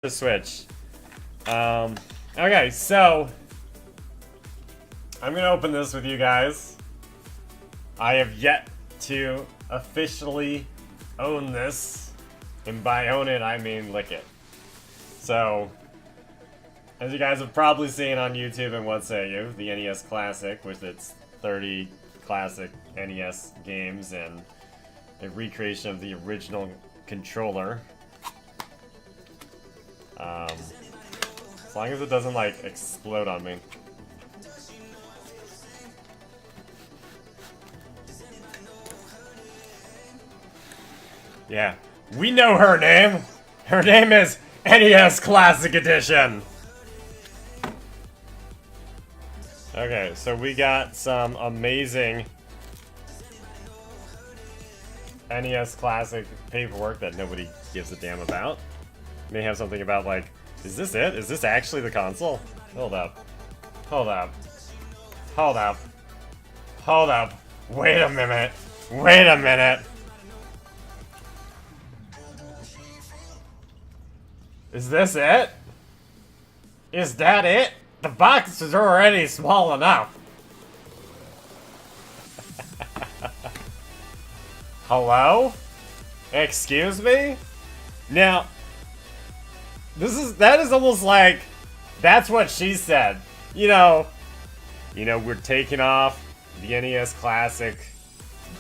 the Switch. Okay, so I'm gonna open this with you guys. I have yet to officially own this, and by own it I mean lick it. So, as you guys have probably seen on YouTube and What Say You, the NES Classic with its 30 classic NES games and a recreation of the original controller. As long as it doesn't, like, explode on me. Yeah, we know her name! Her name is NES Classic Edition! Okay, so we got some amazing NES Classic paperwork that nobody gives a damn about. May have something about, like, is this it? Is this actually the console? Hold up. Hold up. Hold up. Hold up. Wait a minute. Wait a minute. Is this it? Is that it? The box is already small enough. Hello? Excuse me? Now, that is almost like, that's what she said. You know, we're taking off the NES Classic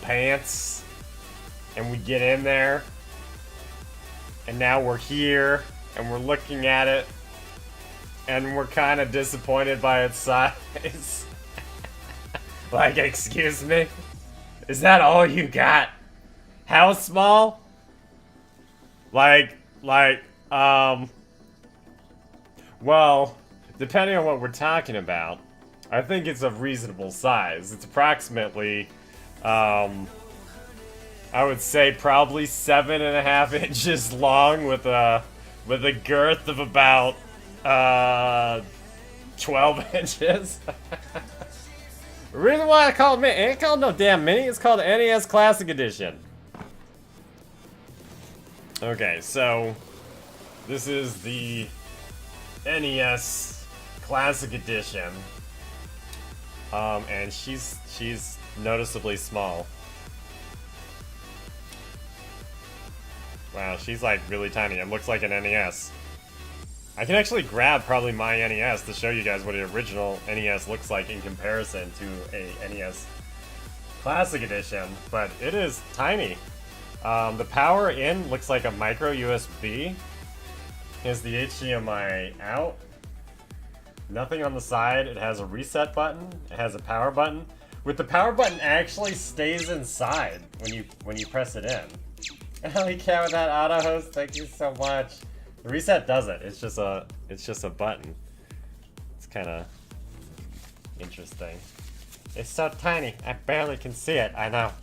pants, and we get in there, and now we're here, and we're looking at it, and we're kind of disappointed by its size. Like, excuse me? Is that all you got? How small? Well, depending on what we're talking about, I think it's a reasonable size. It's approximately, I would say probably 7.5 inches long with a girth of about 12 inches. The reason why I call it mini, it ain't called no damn mini, it's called NES Classic Edition. Okay, so this is the NES Classic Edition. And she's noticeably small. Wow, she's like really tiny. It looks like an NES. I can actually grab probably my NES to show you guys what an original NES looks like in comparison to a NES Classic Edition, but it is tiny. The power in looks like a micro USB. Here's the HDMI out. Nothing on the side. It has a reset button. It has a power button. With the power button actually stays inside when you press it in. Oh, you can't with that auto host. Thank you so much. The reset doesn't. It's just a button. It's kind of interesting. It's so tiny. I barely can see it. I know.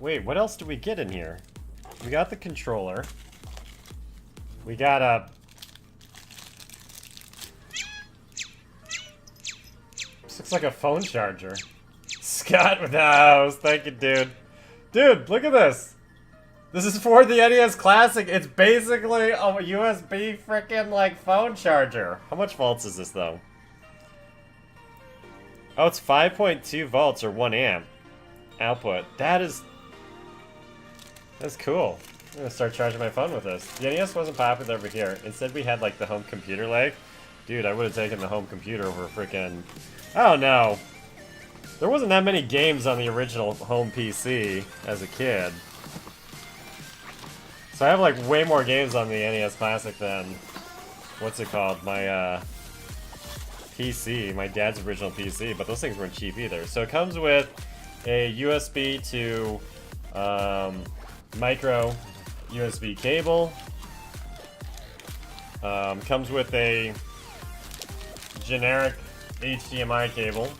Wait, what else do we get in here? We got the controller. We got a... This looks like a phone charger. Scott with the house. Thank you, dude. Dude, look at this. This is for the NES Classic. It's basically a USB freaking like phone charger. How much volts is this though? Oh, it's 5.2 volts or 1 amp output. That's cool. I'm gonna start charging my phone with this. The NES wasn't popular over here. Instead we had like the home computer leg. Dude, I would have taken the home computer over freaking... Oh no. There wasn't that many games on the original home PC as a kid. So I have like way more games on the NES Classic than... What's it called? My PC. My dad's original PC. But those things weren't cheap either. So it comes with a USB to micro USB cable. Comes with a generic HDMI cable.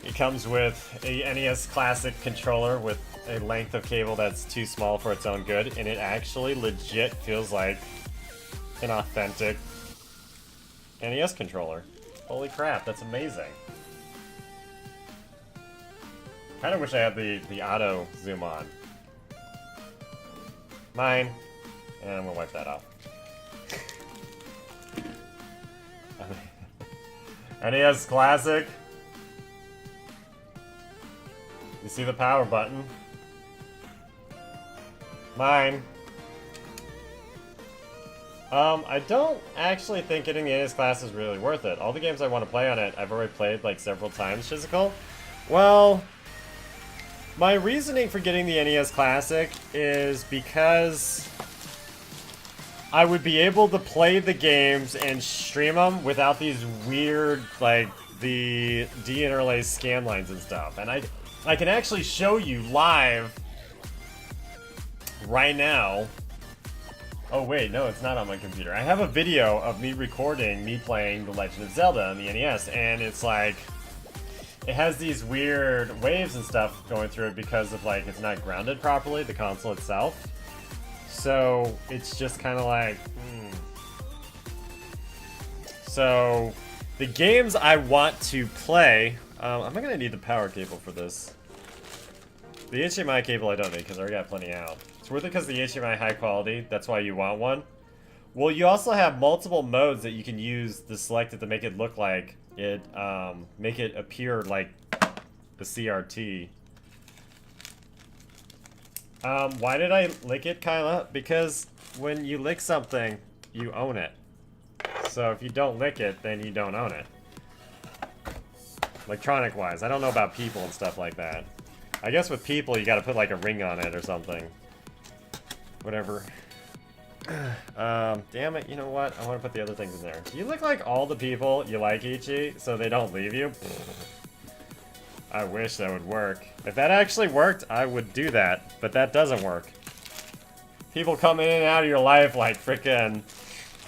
It comes with a NES Classic controller with a length of cable that's too small for its own good, and it actually legit feels like an authentic NES controller. Holy crap, that's amazing. Kinda wish I had the auto zoom on. Mine. And I'm gonna wipe that off. NES Classic. You see the power button? Mine. I don't actually think getting the NES Classic is really worth it. All the games I want to play on it, I've already played like several times physical. Well, my reasoning for getting the NES Classic is because I would be able to play the games and stream them without these weird, like, the de-interlace scan lines and stuff. And I can actually show you live right now. Oh wait, no, it's not on my computer. I have a video of me recording me playing The Legend of Zelda on the NES, and it's like, it has these weird waves and stuff going through it because of, like, it's not grounded properly, the console itself. So it's just kind of like, So the games I want to play, I'm not gonna need the power cable for this. The HDMI cable I don't need because I already got plenty out. It's worth it because the HDMI high quality, that's why you want one. Well, you also have multiple modes that you can use to select it to make it look like it, make it appear like the CRT. Why did I lick it, Kyla? Because when you lick something, you own it. So if you don't lick it, then you don't own it. Electronic-wise. I don't know about people and stuff like that. I guess with people, you gotta put like a ring on it or something. Whatever. Damn it, you know what? I want to put the other things in there. Do you look like all the people you like, Ichi, so they don't leave you? I wish that would work. If that actually worked, I would do that, but that doesn't work. People come in and out of your life like frickin'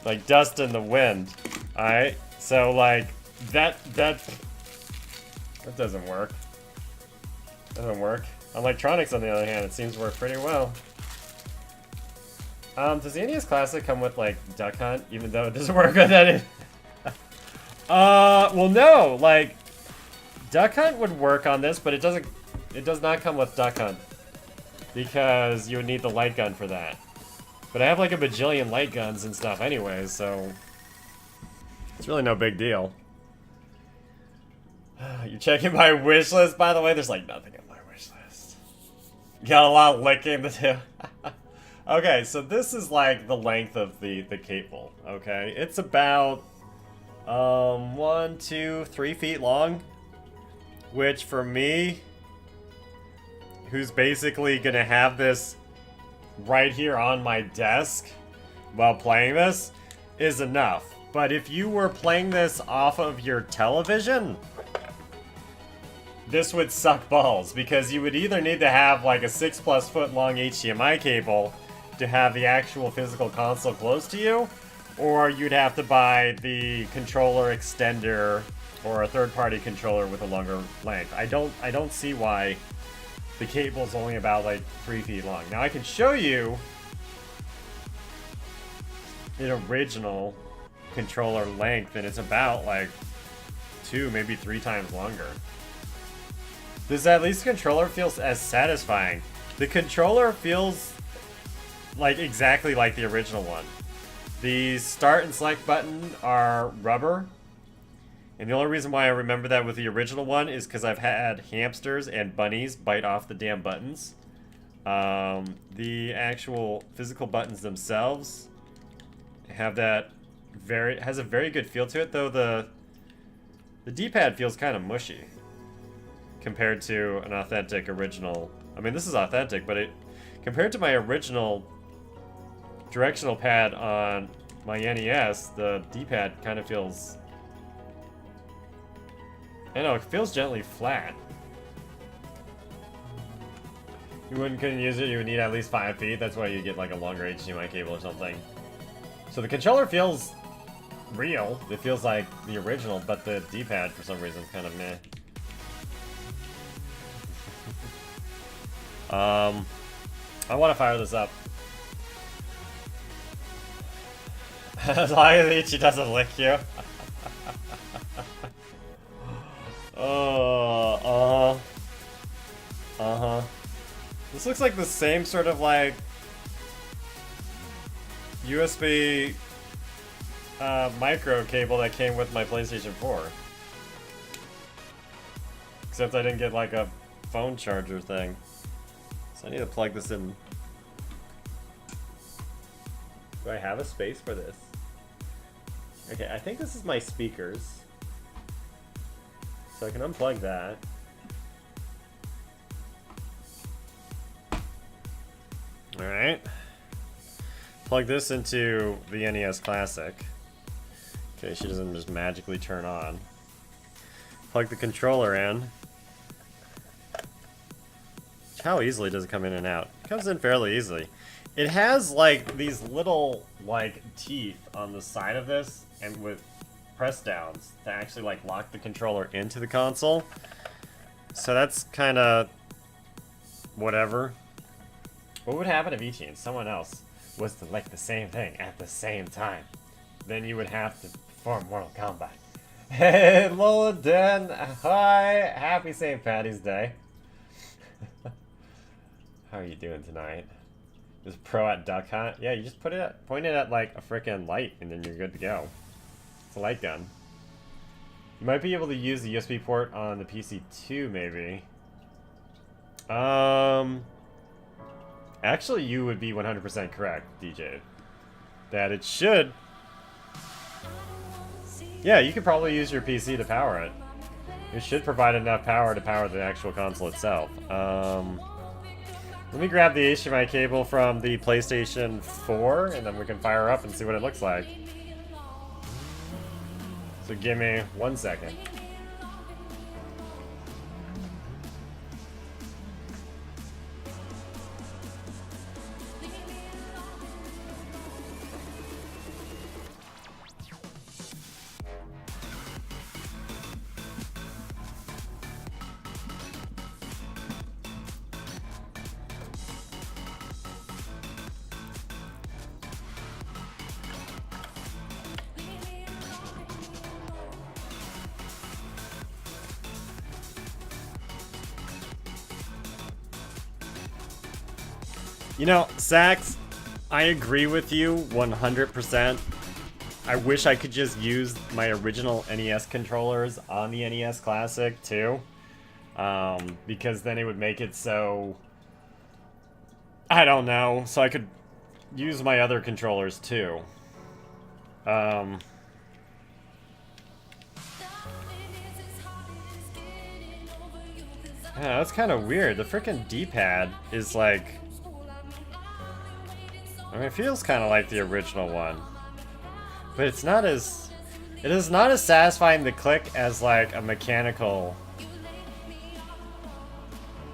like dust in the wind. Alright? So like that doesn't work. Doesn't work. On electronics, on the other hand, it seems to work pretty well. Does the NES Classic come with like Duck Hunt, even though it doesn't work with that? Well no, like Duck Hunt would work on this, but it does not come with Duck Hunt. Because you would need the light gun for that. But I have like a bajillion light guns and stuff anyways, so it's really no big deal. You're checking my wish list, by the way? There's like nothing on my wish list. Got a lot of licking to do. Okay, so this is like the length of the cable, okay? It's about 1, 2, 3 feet long. Which for me, who's basically gonna have this right here on my desk while playing this, is enough. But if you were playing this off of your television, this would suck balls, because you would either need to have like a 6+ foot long HDMI cable to have the actual physical console close to you, or you'd have to buy the controller extender or a third-party controller with a longer length. I don't see why the cable's only about like 3 feet long. Now I can show you an original controller length, and it's about like 2, maybe 3 times longer. Does at least the controller feels as satisfying? The controller feels like exactly like the original one. The start and select button are rubber. And the only reason why I remember that with the original one is because I've had hamsters and bunnies bite off the damn buttons. The actual physical buttons themselves have that has a very good feel to it, though the D-pad feels kind of mushy compared to an authentic original. I mean, this is authentic, but compared to my original directional pad on my NES, the D-pad kind of feels, I know, it feels gently flat. You couldn't use it, you would need at least 5 feet. That's why you get like a longer HDMI cable or something. So the controller feels real. It feels like the original, but the D-pad for some reason is kind of meh. I want to fire this up. As long as Ichi doesn't lick you. This looks like the same sort of like USB micro cable that came with my PlayStation 4. Except I didn't get like a phone charger thing. So I need to plug this in. Do I have a space for this? Okay, I think this is my speakers. So I can unplug that. Alright. Plug this into the NES Classic. Okay, she doesn't just magically turn on. Plug the controller in. How easily does it come in and out? It comes in fairly easily. It has like these little like teeth on the side of this, and with press downs to actually like lock the controller into the console. So that's kind of whatever. What would happen if Ichi and someone else was to like the same thing at the same time? Then you would have to perform Mortal Kombat. Hey, Lola Den, hi, happy St. Patty's Day. How are you doing tonight? Just pro at Duck Hunt? Yeah, you just point it at like a frickin' light and then you're good to go. It's a light gun. You might be able to use the USB port on the PC too, maybe. Actually, you would be 100% correct, DJ. That it should. Yeah, you could probably use your PC to power it. It should provide enough power to power the actual console itself. Let me grab the HDMI cable from the PlayStation 4, and then we can fire up and see what it looks like. So give me 1 second. You know, Sax, I agree with you 100%. I wish I could just use my original NES controllers on the NES Classic too. Because then it would make it so... I don't know, so I could use my other controllers too. Yeah, that's kind of weird. The frickin' D-pad is like... I mean, it feels kind of like the original one. But it's not as... It is not as satisfying to click as like a mechanical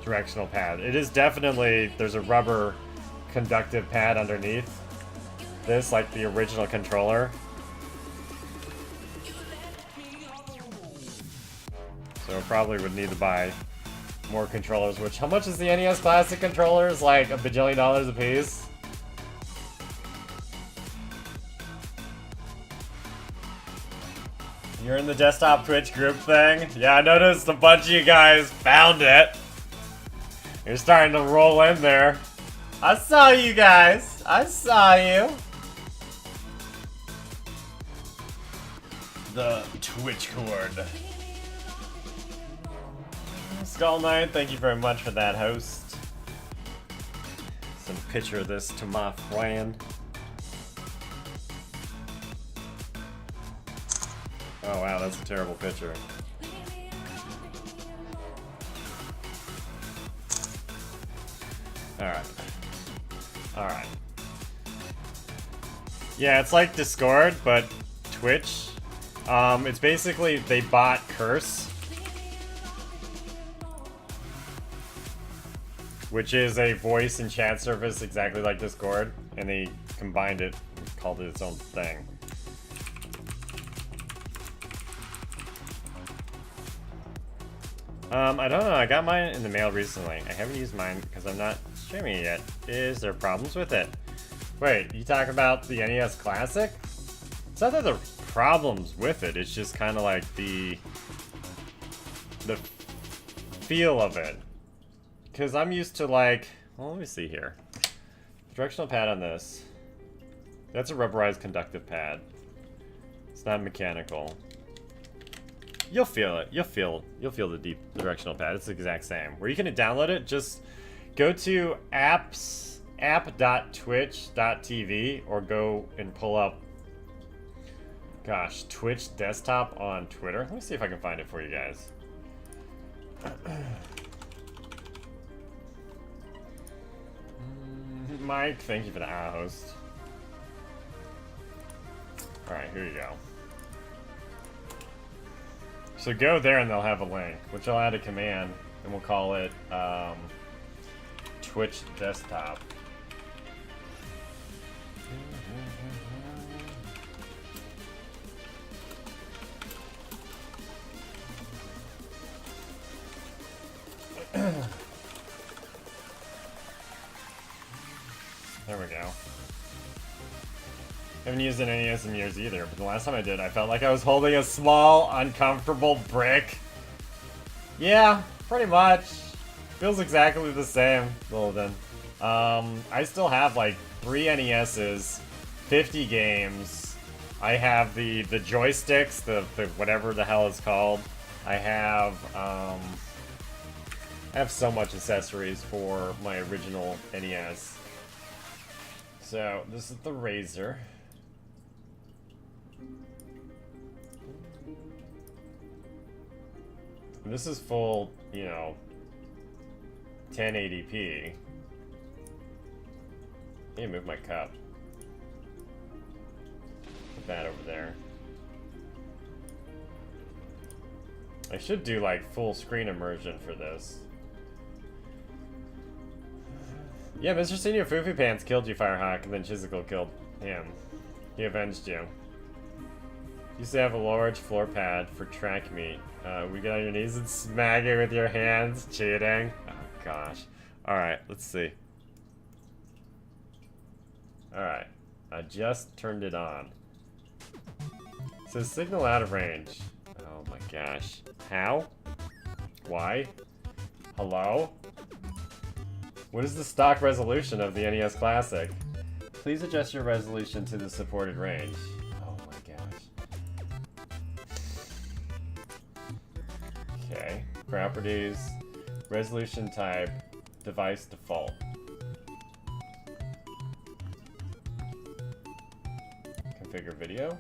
directional pad. It is definitely... There's a rubber conductive pad underneath this, like the original controller. So probably would need to buy more controllers, which... How much is the NES Classic controllers? Like a bajillion dollars a piece? You're in the desktop Twitch group thing? Yeah, I noticed a bunch of you guys found it. You're starting to roll in there. I saw you guys. I saw you. The Twitch cord. Skull Knight, thank you very much for that, host. Send a picture of this to my friend. Oh wow, that's a terrible picture. Alright. Alright. Yeah, it's like Discord, but Twitch. It's basically, they bought Curse. Which is a voice and chat service exactly like Discord. And they combined it and called it its own thing. I don't know, I got mine in the mail recently. I haven't used mine because I'm not streaming it yet. Is there problems with it? Wait, you talk about the NES Classic? It's not that there are problems with it, it's just kind of like the feel of it. Because I'm used to like, well, let me see here. Directional pad on this. That's a rubberized conductive pad. It's not mechanical. You'll feel it. You'll feel the deep directional pad. It's the exact same. Where you can download it, just go to app.twitch.tv or go and pull up, gosh, Twitch desktop on Twitter. Let me see if I can find it for you guys. Mike, thank you for the host. Alright, here you go. So go there and they'll have a link, which I'll add a command, and we'll call it Twitch Desktop. There we go. Haven't used an NES in years either, but the last time I did, I felt like I was holding a small, uncomfortable brick. Yeah, pretty much. Feels exactly the same, Golden. I still have like 3 NESs, 50 games. I have the joysticks, the whatever the hell it's called. I have so much accessories for my original NES. So this is the Razor. This is full, you know, 1080p. I need to move my cup. Put that over there. I should do like full screen immersion for this. Yeah, Mr. Senior Foofy Pants killed you, Firehawk, and then Chizical killed him. He avenged you. You used to have a large floor pad for track meet. We get on your knees and smack it with your hands. Cheating. Oh, gosh. Alright, let's see. Alright. I just turned it on. It says signal out of range. Oh my gosh. How? Why? Hello? What is the stock resolution of the NES Classic? Please adjust your resolution to the supported range. Oh my gosh. Okay. Properties. Resolution type. Device default. Configure video.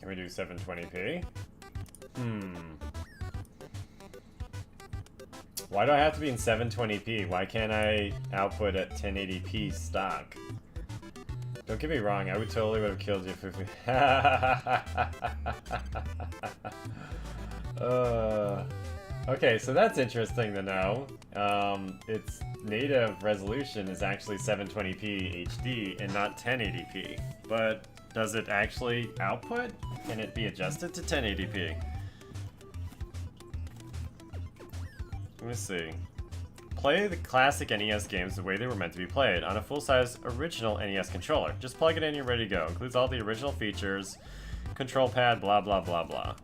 Can we do 720p? Why do I have to be in 720p? Why can't I output at 1080p stock? Don't get me wrong, I would totally have killed you if we... Okay, so that's interesting to know. Its native resolution is actually 720p HD and not 1080p. But does it actually output? Can it be adjusted to 1080p? Let me see. Play the classic NES games the way they were meant to be played on a full-size original NES controller. Just plug it in, you're ready to go. Includes all the original features, control pad, blah blah blah blah.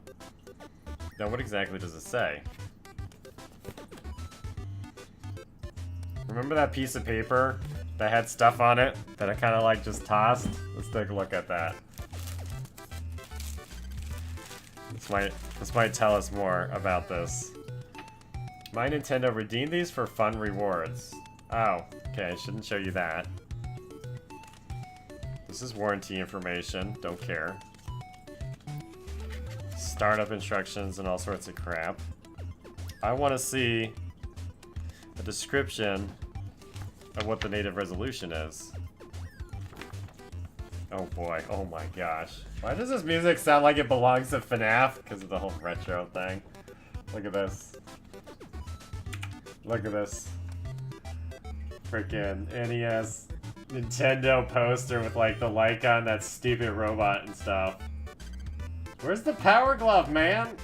Now what exactly does it say? Remember that piece of paper that had stuff on it that I kind of like just tossed? Let's take a look at that. This might tell us more about this. My Nintendo redeemed these for fun rewards. Oh, okay, I shouldn't show you that. This is warranty information, don't care. Startup instructions and all sorts of crap. I want to see a description of what the native resolution is. Oh boy, oh my gosh. Why does this music sound like it belongs to FNAF? Because of the whole retro thing. Look at this. Look at this. Freaking NES Nintendo poster with like the like on that stupid robot and stuff. Where's the Power Glove, man?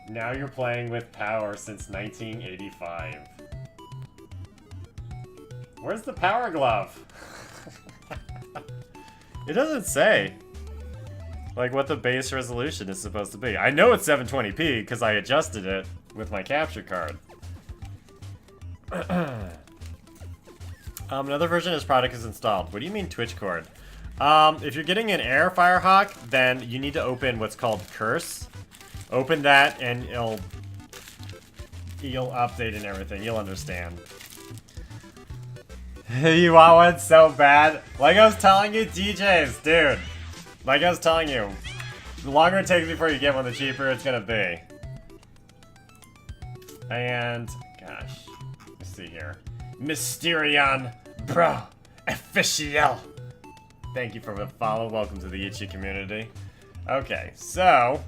Now you're playing with power since 1985. Where's the Power Glove? It doesn't say, like, what the base resolution is supposed to be. I know it's 720p because I adjusted it with my capture card. Another version of this product is installed. What do you mean Twitch cord? If you're getting an Air Firehawk, then you need to open what's called Curse. Open that and you'll update and everything. You'll understand. You want one so bad? Like I was telling you, DJs, dude. Like I was telling you, the longer it takes before you get one, the cheaper it's gonna be. And, gosh, let's see here. Mysterion, bro, official. Thank you for the follow. Welcome to the Ichi community. Okay, so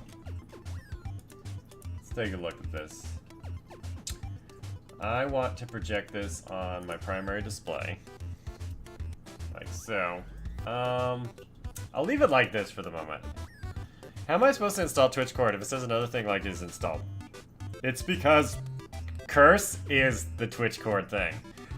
let's take a look at this. I want to project this on my primary display, like so. I'll leave it like this for the moment. How am I supposed to install Twitch cord if it says another thing like is installed? It's because Curse is the Twitch cord thing.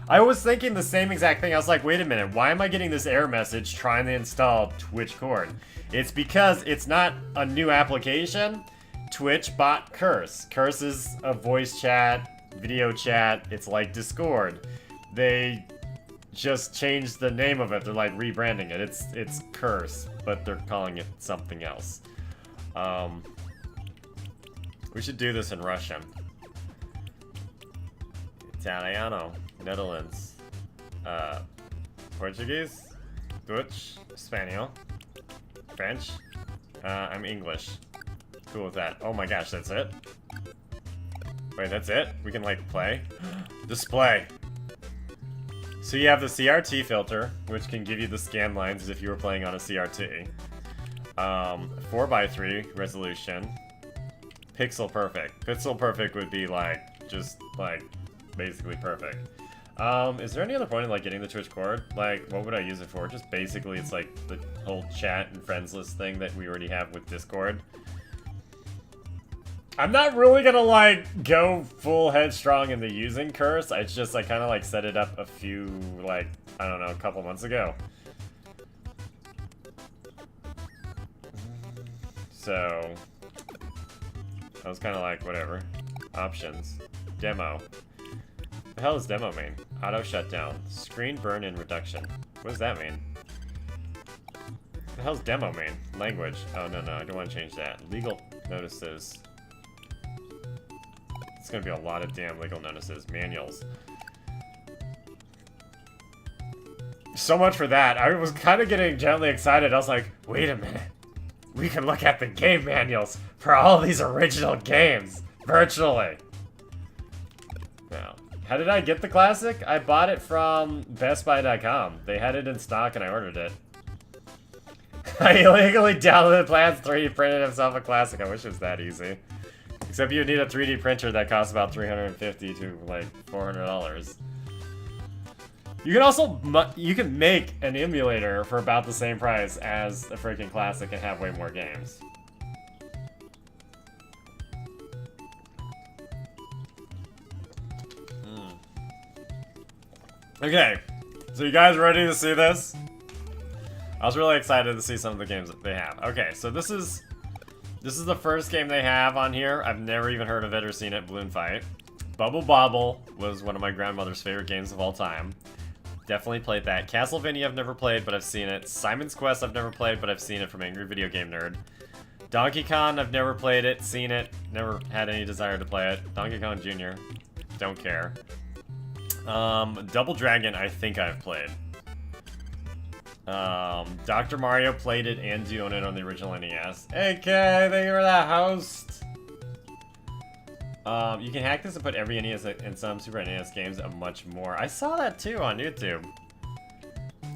I was thinking the same exact thing. I was like, wait a minute, why am I getting this error message trying to install Twitch cord? It's because it's not a new application. Twitch bought Curse. Curse is a voice chat, video chat. It's like Discord. They just changed the name of it. They're like rebranding it. It's Curse, but they're calling it something else. We should do this in Russian. Italiano, Netherlands, Portuguese, Dutch, Spanish, French. I'm English. Cool with that. Oh my gosh, that's it? Wait, that's it? We can like play? Display. So you have the CRT filter, which can give you the scan lines as if you were playing on a CRT. 4:3 resolution. Pixel perfect. Pixel perfect would be like, just like, basically perfect. Is there any other point in like getting the Twitch cord? Like, what would I use it for? Just basically it's like the whole chat and friends list thing that we already have with Discord. I'm not really gonna like go full headstrong into using Curse. It's just I kind of like set it up a few, like, I don't know, a couple months ago. So I was kind of like, whatever. Options. Demo. The hell is demo mean? Auto shutdown. Screen burn in reduction. What does that mean? The hell's demo mean? Language. Oh, no, I don't want to change that. Legal notices. It's gonna be a lot of damn legal notices. Manuals. So much for that. I was kind of getting gently excited. I was like, wait a minute. We can look at the game manuals for all these original games. Virtually. Now, how did I get the Classic? I bought it from BestBuy.com. They had it in stock and I ordered it. I illegally downloaded plans, 3D printed himself a Classic. I wish it was that easy. Except you need a 3D printer that costs about $350 to like $400. You can also you can make an emulator for about the same price as a freaking Classic and have way more games. Okay, so you guys ready to see this? I was really excited to see some of the games that they have. Okay, so this is the first game they have on here. I've never even heard of it or seen it. Balloon Fight. Bobble was one of my grandmother's favorite games of all time. Definitely played that. Castlevania I've never played, but I've seen it. Simon's Quest I've never played, but I've seen it from Angry Video Game Nerd. Donkey Kong I've never played it, seen it, never had any desire to play it. Donkey Kong Jr. Don't care. Double Dragon I think I've played. Dr. Mario played it and do own it on the original NES. AK, thank you for that host! You can hack this and put every NES and some Super NES games and much more. I saw that too on YouTube.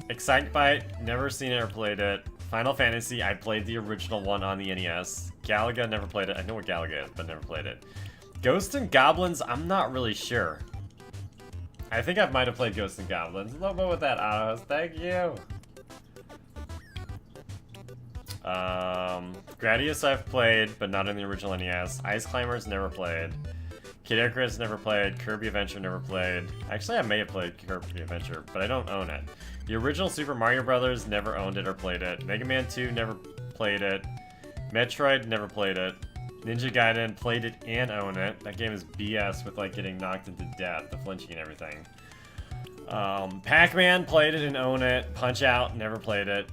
Excitebike, never seen it or played it. Final Fantasy, I played the original one on the NES. Galaga, never played it. I know what Galaga is, but never played it. Ghosts and Goblins, I'm not really sure. I think I might have played Ghosts and Goblins. Love it with that autos, thank you! Gradius I've played, but not in the original NES. Ice Climbers never played. Kid Icarus never played. Kirby Adventure never played. Actually, I may have played Kirby Adventure, but I don't own it. The original Super Mario Brothers, never owned it or played it. Mega Man 2, never played it. Metroid, never played it. Ninja Gaiden, played it and own it. That game is BS with like getting knocked into death, the flinching and everything. Pac-Man, played it and own it. Punch-Out, never played it.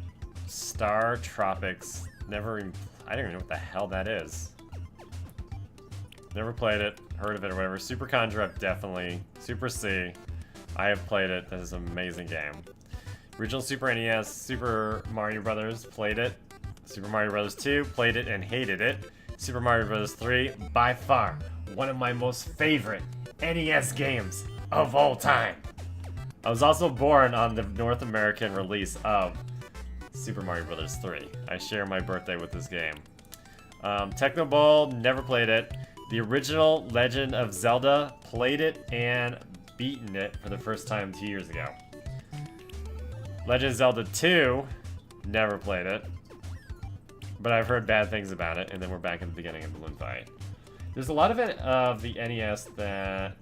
Star Tropics, never even, I don't even know what the hell that is. Never played it, heard of it or whatever. Super Conjure Up, definitely. Super C, I have played it. That is an amazing game. Original Super NES, Super Mario Brothers, played it. Super Mario Bros. 2, played it and hated it. Super Mario Bros. 3, by far, one of my most favorite NES games of all time. I was also born on the North American release of Super Mario Bros. 3. I share my birthday with this game. Techno Bowl, never played it. The original Legend of Zelda, played it and beaten it for the first time 2 years ago. Legend of Zelda 2, never played it. But I've heard bad things about it, and then we're back at the beginning of Balloon Fight. There's a lot of it of the NES that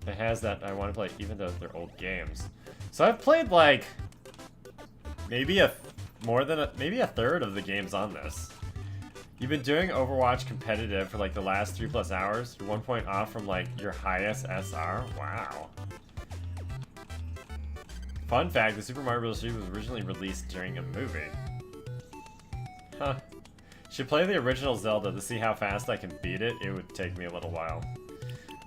has that I want to play, even though they're old games. So I've played like maybe a third of the games on this. You've been doing Overwatch competitive for like the last 3+ hours. You're 1 point off from like your highest SR. Wow. Fun fact: the Super Mario Bros. 3 was originally released during a movie. Huh. Should play the original Zelda to see how fast I can beat it. It would take me a little while.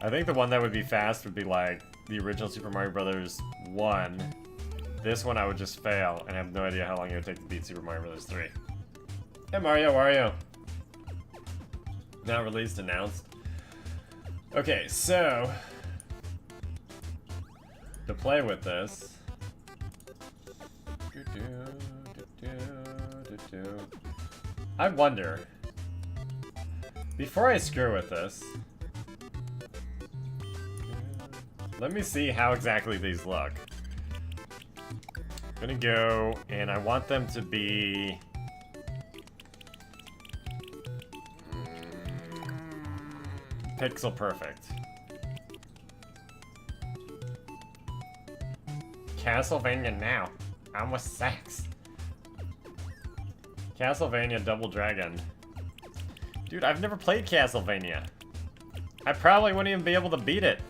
I think the one that would be fast would be like the original Super Mario Bros. 1. This one I would just fail and have no idea how long it would take to beat Super Mario Bros. 3. Hey Mario, Wario. Not released, announced. Okay, so to play with this. I wonder, before I screw with this, let me see how exactly these look. I'm gonna go, and I want them to be pixel perfect. Castlevania now. I'm with sex. Castlevania Double Dragon. Dude, I've never played Castlevania. I probably wouldn't even be able to beat it.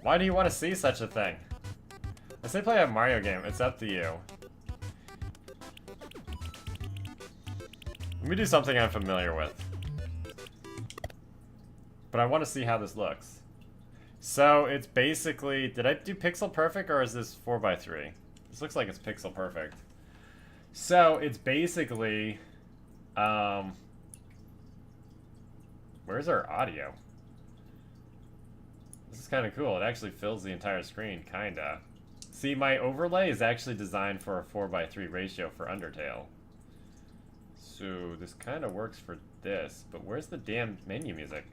Why do you want to see such a thing? I say play a Mario game. It's up to you. Let me do something I'm familiar with. But I want to see how this looks. So, it's basically... Did I do pixel perfect, or is this 4x3? This looks like it's pixel perfect. So, it's basically... where's our audio? This is kind of cool. It actually fills the entire screen, kinda. See, my overlay is actually designed for a 4x3 ratio for Undertale. So, this kind of works for this. But where's the damn menu music?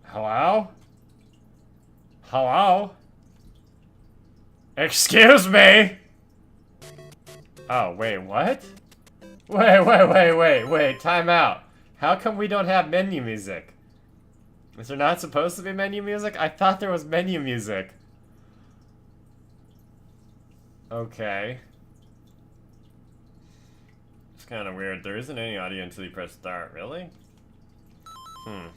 Hello? Hello? Excuse me? Oh, wait, what? Wait, time out. How come we don't have menu music? Is there not supposed to be menu music? I thought there was menu music. Okay. It's kind of weird. There isn't any audio until you press start. Really? Hmm.